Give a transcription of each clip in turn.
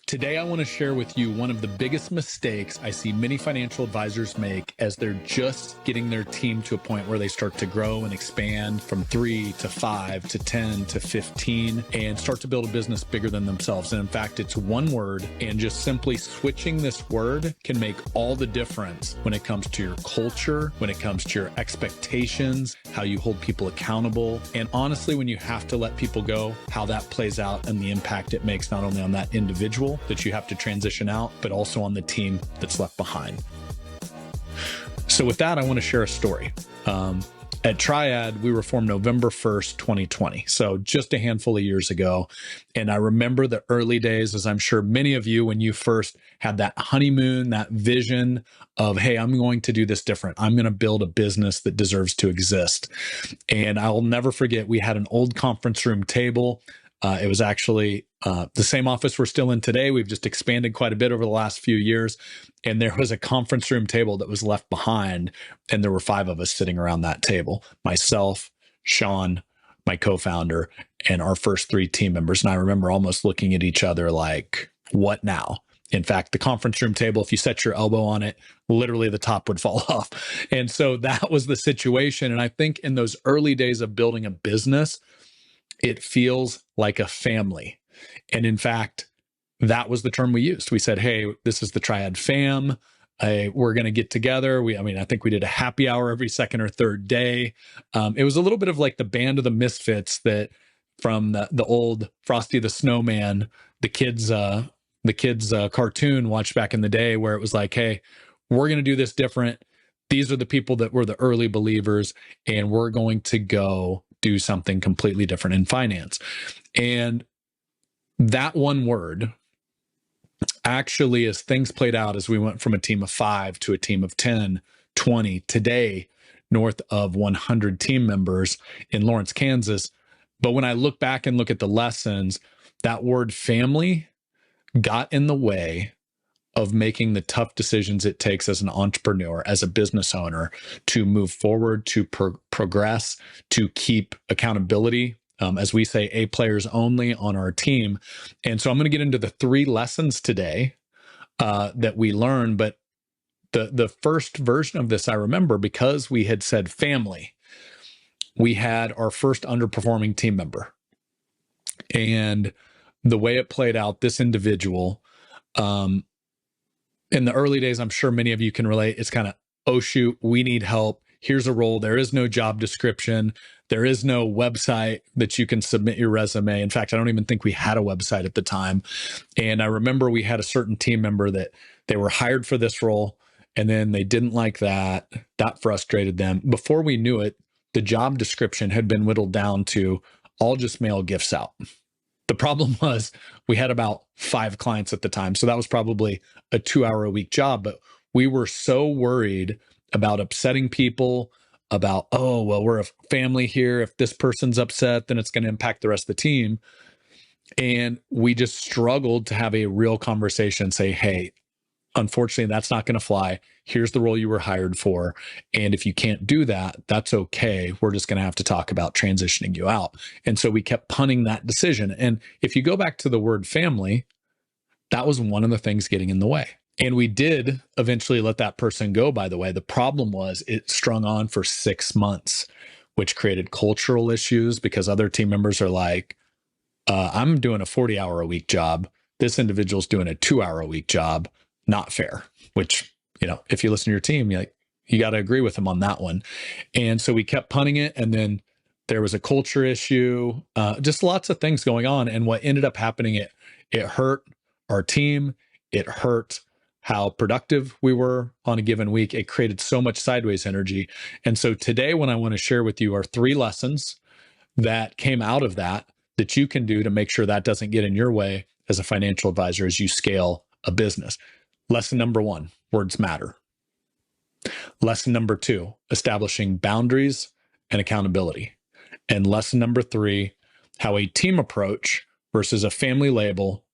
Today, I want to share with you one of the biggest mistakes I see many financial advisors make as they're just getting their team to a point where they start to grow and expand from 3 to 5 to 10 to 15 and start to build a business bigger than themselves. And in fact, it's one word, and just simply switching this word can make all the difference when it comes to your culture, when it comes to your expectations, how you hold people accountable, and honestly, when you have to let people go, how that plays out and the impact it makes not only on that individual that you have to transition out, but also on the team that's left behind. So with that, I want to share a story. At Triad, we were formed November 1st, 2020. So just a handful of years ago. And I remember the early days, as I'm sure many of you, when you first had that honeymoon, that vision of, hey, I'm going to do this different. I'm going to build a business that deserves to exist. And I'll never forget, we had an old conference room table. It was actually the same office we're still in today. We've just expanded quite a bit over the last few years. And there was a conference room table that was left behind. And there were 5 of us sitting around that table: myself, Sean, my co-founder, and our first 3 team members. And I remember almost looking at each other like, what now? In fact, the conference room table, if you set your elbow on it, literally the top would fall off. And so that was the situation. And I think in those early days of building a business, it feels like a family. And in fact, that was the term we used. We said, hey, this is the Triad fam. We're going to get together. I think we did a happy hour every second or third day. It was a little bit of like the Band of the Misfits that from the old Frosty the Snowman, the kids cartoon watched back in the day, where it was like, hey, we're going to do this different. These are the people that were the early believers, and we're going to go do something completely different in finance. And that one word, actually, as things played out, as we went from a team of 5 to a team of 10, 20, today, north of 100 team members in Lawrence, Kansas. But when I look back and look at the lessons, that word family got in the way of making the tough decisions it takes as an entrepreneur, as a business owner, to move forward, to progress, to keep accountability. As we say, A players only on our team. And so I'm going to get into the 3 lessons today that we learned. But the first version of this, I remember, because we had said family, we had our first underperforming team member. And the way it played out, this individual, in the early days, I'm sure many of you can relate. It's kind of, oh, shoot, we need help. Here's a role. There is no job description. There is no website that you can submit your resume. In fact, I don't even think we had a website at the time. And I remember we had a certain team member that they were hired for this role, and then they didn't like that. That frustrated them. Before we knew it, the job description had been whittled down to, I'll just mail gifts out. The problem was we had about 5 clients at the time. So that was probably a 2-hour-a-week job. But we were so worried about upsetting people, about, oh, well, we're a family here. If this person's upset, then it's going to impact the rest of the team. And we just struggled to have a real conversation, say, hey, unfortunately, that's not going to fly. Here's the role you were hired for. And if you can't do that, that's okay. We're just going to have to talk about transitioning you out. And so we kept punting that decision. And if you go back to the word family, that was one of the things getting in the way. And we did eventually let that person go, by the way. The problem was it strung on for 6 months, which created cultural issues because other team members are like, I'm doing a 40-hour-a-week job. This individual's doing a 2-hour-a-week job. Not fair, which, if you listen to your team, you got to agree with them on that one. And so we kept punting it. And then there was a culture issue, just lots of things going on. And what ended up happening, it hurt our team. It hurt how productive we were on a given week. It created so much sideways energy. And so today, what I want to share with you are 3 lessons that came out of that you can do to make sure that doesn't get in your way as a financial advisor as you scale a business. Lesson number 1, words matter. Lesson number 2, establishing boundaries and accountability. And lesson number 3, how a team approach versus a family label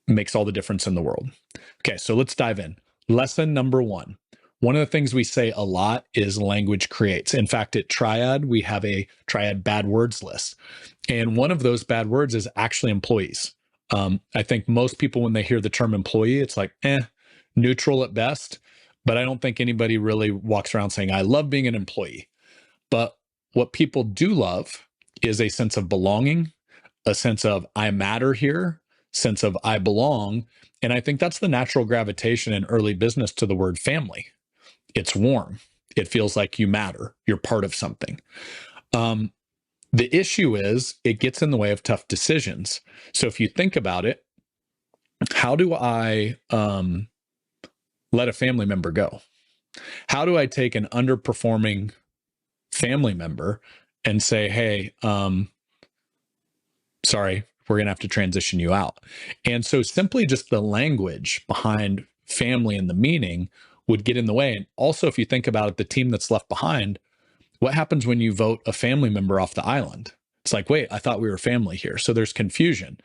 makes all the difference in the world. Okay, so let's dive in. Lesson number 1. One of the things we say a lot is language creates. In fact, at Triad, we have a Triad bad words list. And one of those bad words is actually employees. I think most people, when they hear the term employee, it's like, neutral at best. But I don't think anybody really walks around saying, I love being an employee. But what people do love is a sense of belonging, a sense of I matter here, sense of I belong. And I think that's the natural gravitation in early business to the word family. It's warm. It feels like you matter. You're part of something. The issue is it gets in the way of tough decisions. So if you think about it, how do I let a family member go? How do I take an underperforming family member and say, hey, sorry, we're going to have to transition you out? And so simply just the language behind family and the meaning would get in the way. And also, if you think about it, the team that's left behind, what happens when you vote a family member off the island? It's like, wait, I thought we were family here. So there's confusion.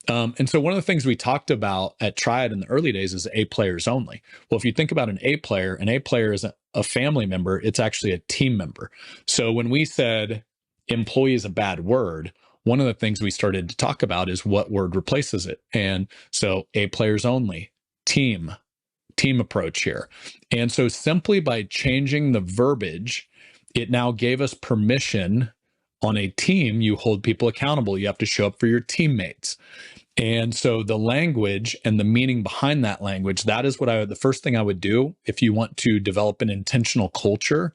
And so one of the things we talked about at Triad in the early days is A players only. Well, if you think about an A player isn't a family member, it's actually a team member. So when we said employee is a bad word, one of the things we started to talk about is what word replaces it. And so A players only, team approach here. And so simply by changing the verbiage, it now gave us permission. On a team, you hold people accountable. You have to show up for your teammates. And so the language and the meaning behind that language, that is the first thing I would do if you want to develop an intentional culture,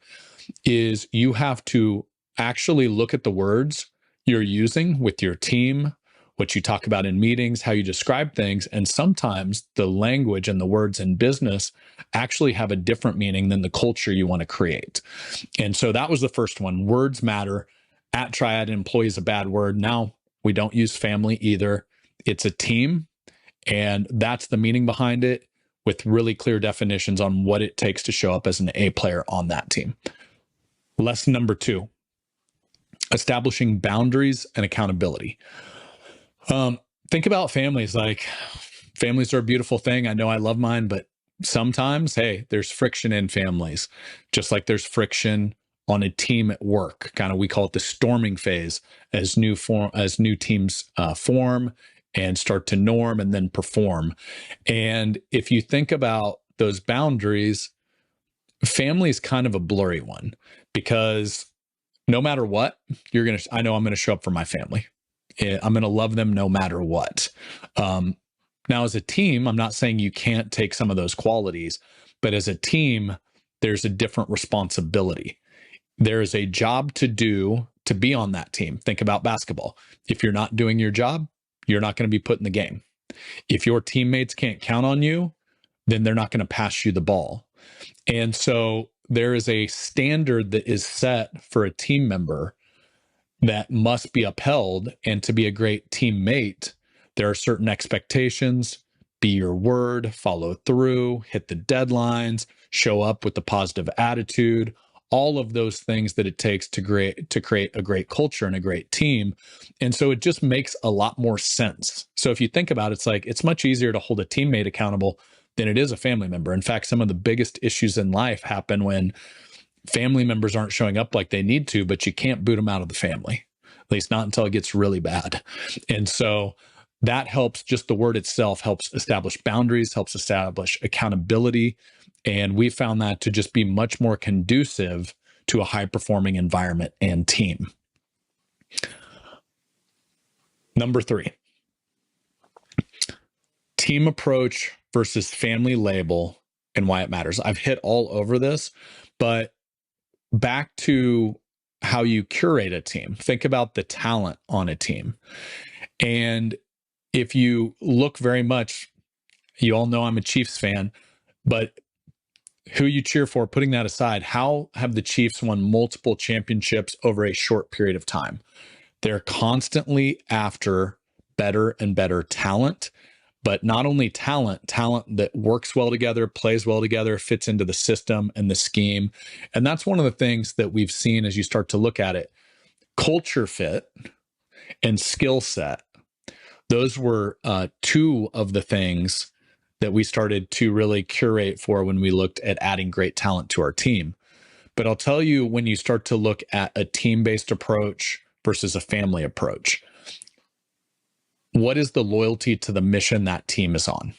is you have to actually look at the words you're using with your team, what you talk about in meetings, how you describe things. And sometimes the language and the words in business actually have a different meaning than the culture you want to create. And so that was the first one. Words matter. At Triad, employee is a bad word. Now we don't use family either. It's a team, and that's the meaning behind it, with really clear definitions on what it takes to show up as an A player on that team. Lesson number 2, establishing boundaries and accountability. Think about families. Like, families are a beautiful thing. I know I love mine, but sometimes, hey, there's friction in families, just like there's friction on a team at work. Kind of, we call it the storming phase, as new teams form and start to norm and then perform. And if you think about those boundaries, family is kind of a blurry one, because no matter what, I know I'm going to show up for my family. I'm going to love them no matter what. Now, as a team, I'm not saying you can't take some of those qualities, but as a team, there's a different responsibility. There is a job to do to be on that team. Think about basketball. If you're not doing your job, you're not going to be put in the game. If your teammates can't count on you, then they're not going to pass you the ball. And so there is a standard that is set for a team member that must be upheld. And to be a great teammate, there are certain expectations. Be your word, follow through, hit the deadlines, show up with a positive attitude, all of those things that it takes to create a great culture and a great team. And so it just makes a lot more sense. So if you think about it, it's like, it's much easier to hold a teammate accountable than it is a family member. In fact, some of the biggest issues in life happen when family members aren't showing up like they need to, but you can't boot them out of the family, at least not until it gets really bad. And so that helps. Just the word itself helps establish boundaries, helps establish accountability. And we found that to just be much more conducive to a high-performing environment and team. Number 3, team approach versus family label and why it matters. I've hit all over this, but back to how you curate a team. Think about the talent on a team. And if you look very much, you all know I'm a Chiefs fan, but who you cheer for, putting that aside, how have the Chiefs won multiple championships over a short period of time? They're constantly after better and better talent, but not only talent that works well together, plays well together, fits into the system and the scheme. And that's one of the things that we've seen as you start to look at it. Culture fit and skill set. Those were 2 of the things that we started to really curate for when we looked at adding great talent to our team. But I'll tell you, when you start to look at a team-based approach versus a family approach, what is the loyalty to the mission that team is on?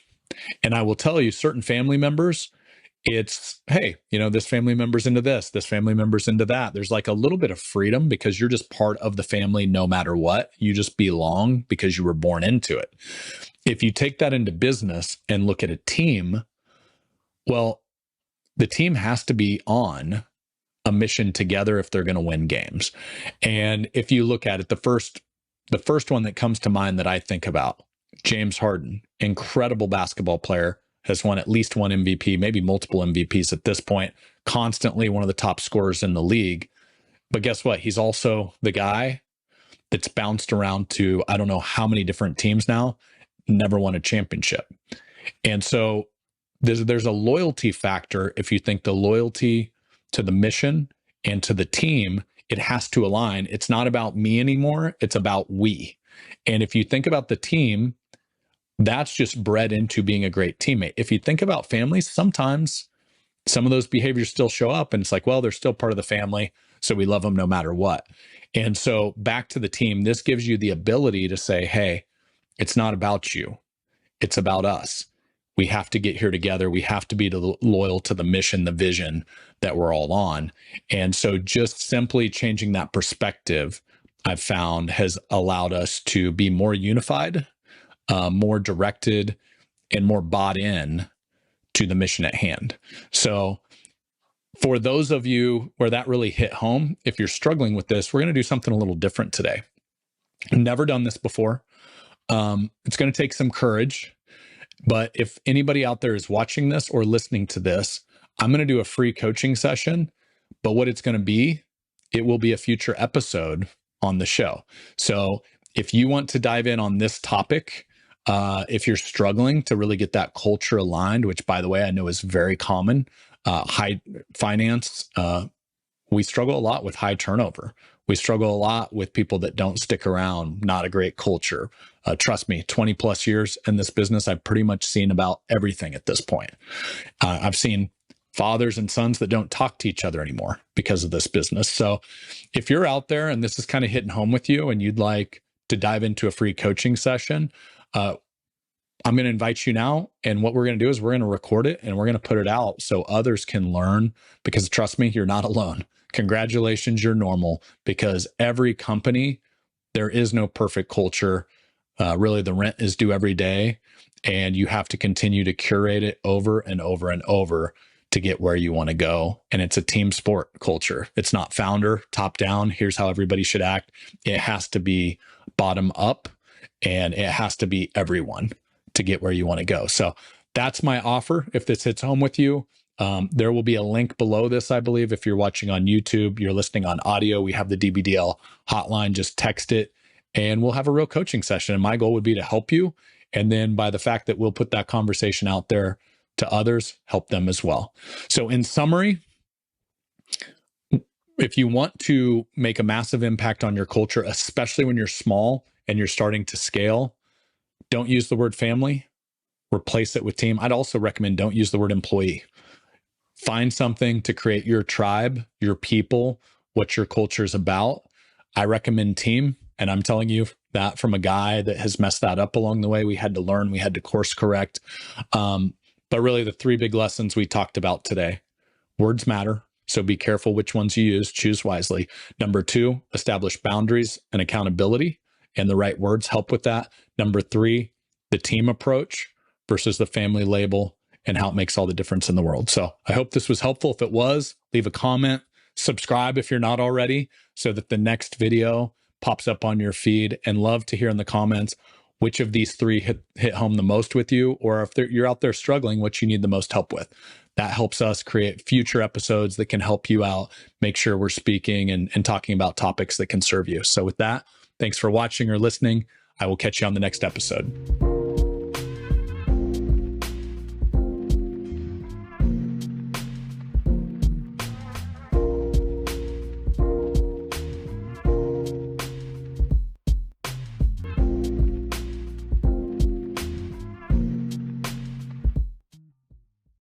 And I will tell you, certain family members, it's, hey, this family member's into this family member's into that. There's like a little bit of freedom because you're just part of the family no matter what. You just belong because you were born into it. If you take that into business and look at a team, well, the team has to be on a mission together if they're going to win games. And if you look at it, the first one that comes to mind that I think about, James Harden, incredible basketball player, has won at least one MVP, maybe multiple MVPs at this point, constantly one of the top scorers in the league. But guess what? He's also the guy that's bounced around to I don't know how many different teams now, never won a championship. And so there's a loyalty factor. If you think the loyalty to the mission and to the team, it has to align. It's not about me anymore. It's about we. And if you think about the team, that's just bred into being a great teammate. If you think about families, sometimes some of those behaviors still show up and it's like, well, they're still part of the family, so we love them no matter what. And so back to the team, this gives you the ability to say, hey, it's not about you. It's about us. We have to get here together. We have to be loyal to the mission, the vision that we're all on. And so just simply changing that perspective, I've found, has allowed us to be more unified, more directed, and more bought in to the mission at hand. So for those of you where that really hit home, if you're struggling with this, we're going to do something a little different today. Never done this before. It's going to take some courage, but if anybody out there is watching this or listening to this, I'm going to do a free coaching session, but what it's going to be, it will be a future episode on the show. So if you want to dive in on this topic, if you're struggling to really get that culture aligned, which by the way, I know is very common, high finance, we struggle a lot with high turnover. We struggle a lot with people that don't stick around, not a great culture. Trust me, 20 plus years in this business, I've pretty much seen about everything at this point. I've seen fathers and sons that don't talk to each other anymore because of this business. So if you're out there and this is kind of hitting home with you and you'd like to dive into a free coaching session, I'm going to invite you now. And what we're going to do is we're going to record it and we're going to put it out so others can learn, because trust me, you're not alone. Congratulations, you're normal, because every company, there is no perfect culture. Really, the rent is due every day, and you have to continue to curate it over and over and over to get where you want to go. And it's a team sport culture. It's not founder, top down, here's how everybody should act. It has to be bottom up, and it has to be everyone to get where you want to go. So that's my offer. If this hits home with you, there will be a link below this, I believe. If you're watching on YouTube, you're listening on audio, we have the DBDL hotline. Just text it and we'll have a real coaching session. And my goal would be to help you. And then by the fact that we'll put that conversation out there to others, help them as well. So in summary, if you want to make a massive impact on your culture, especially when you're small and you're starting to scale, don't use the word family, replace it with team. I'd also recommend don't use the word employee. Find something to create your tribe, your people, what your culture is about. I recommend team. And I'm telling you that from a guy that has messed that up along the way. We had to learn, we had to course correct. But really the three big lessons we talked about today: words matter. So be careful which ones you use, choose wisely. Number 2, establish boundaries and accountability, and the right words help with that. Number 3, the team approach versus the family label, and how it makes all the difference in the world. So I hope this was helpful. If it was, leave a comment, subscribe if you're not already, so that the next video pops up on your feed. And love to hear in the comments which of these 3 hit home the most with you, or if you're out there struggling, what you need the most help with. That helps us create future episodes that can help you out, make sure we're speaking and talking about topics that can serve you. So with that, thanks for watching or listening. I will catch you on the next episode.